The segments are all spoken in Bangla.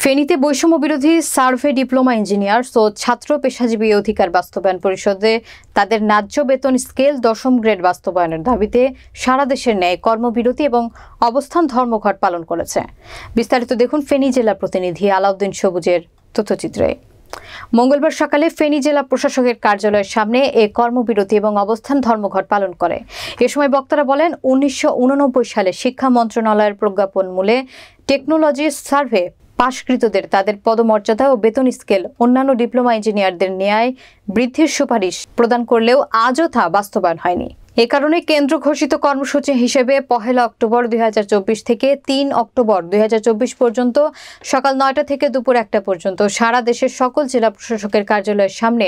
ফেনীতে বৈষম্য বিরোধী সার্ভে ডিপ্লোমা ইঞ্জিনিয়ার্স ও ছাত্র পেশাজীবী অধিকার বাস্তবায়ন পরিষদে তাদের ন্যায্য বেতন স্কেল 10ম গ্রেড বাস্তবায়নের দাবিতে সারা দেশের ন্যায় কর্মবিরতি এবং অবস্থান ধর্মঘট পালন করেছে। বিস্তারিত দেখুন ফেনী জেলা প্রতিনিধি আলাউদ্দিন সবুজের তথ্যচিত্রে। মঙ্গলবার সকালে ফেনী জেলা প্রশাসকের কার্যালয়ের সামনে এই কর্মবিরতি এবং অবস্থান ধর্মঘট পালন করে। এ সময় বক্তারা বলেন, 1989 সালে শিক্ষা মন্ত্রণালয়ের প্রজ্ঞাপন মূলে টেকনোলজি সার্ভে পাশকৃতদের তাদের পদমর্যাদা ও বেতন স্কেল অন্যান্য ডিপ্লোমা ইঞ্জিনিয়ারদের ন্যায় বৃদ্ধির সুপারিশ প্রদান করলেও আজও তা বাস্তবায়ন হয়নি। এ কারণে কেন্দ্র ঘোষিত কর্মসূচি হিসেবে 1 অক্টোবর 2024 থেকে 3 অক্টোবর 2024 পর্যন্ত সকাল 9টা থেকে দুপুর 1টা পর্যন্ত সারা দেশের সকল জেলা প্রশাসকের কার্যালয়ের সামনে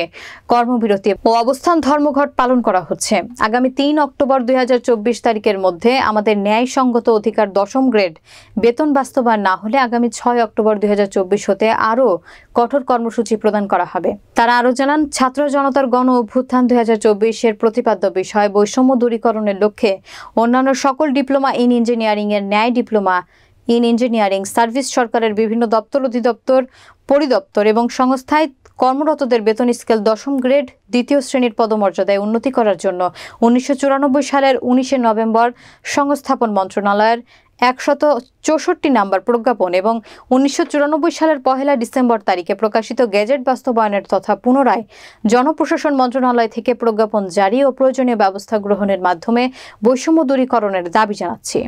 কর্মবিরতি ও অবস্থান ধর্মঘট পালন করা হচ্ছে। আগামী 3 অক্টোবর 2024 তারিখের মধ্যে আমাদের ন্যায়সঙ্গত অধিকার 10ম গ্রেড বেতন বাস্তবায়ন না হলে আগামী 6 অক্টোবর 2024 হতে আরও কঠোর কর্মসূচি প্রদান করা হবে। তারা আরও জানান, ছাত্র জনতার গণ অভ্যুত্থান 2024 এর প্রতিপাদ্য বিষয় বৈষম্য দূরীকরণের লক্ষ্যে অন্যান্য সকল ডিপ্লোমা ইন ইঞ্জিনিয়ারিং এর ন্যায় ডিপ্লোমা ইন ইঞ্জিনিয়ারিং সার্ভিস সরকারের বিভিন্ন দপ্তর, অধিদপ্তর, পরিদপ্তর এবং সংস্থায় কর্মরতদের বেতন স্কেল 10ম গ্রেড দ্বিতীয় শ্রেণীর পদমর্যাদায় উন্নতি করার জন্য 1994 সালের 19 নভেম্বর সংস্থাপন মন্ত্রণালয়ের 164 নম্বর প্রজ্ঞাপন এবং 1994 সালের 1 ডিসেম্বর তারিখে প্রকাশিত গেজেট বাস্তবায়নের তথা পুনরায় জনপ্রশাসন মন্ত্রণালয় থেকে প্রজ্ঞাপন জারি ও প্রয়োজনীয় ব্যবস্থা গ্রহণের মাধ্যমে বৈষম্য দূরীকরণের দাবি জানাচ্ছি।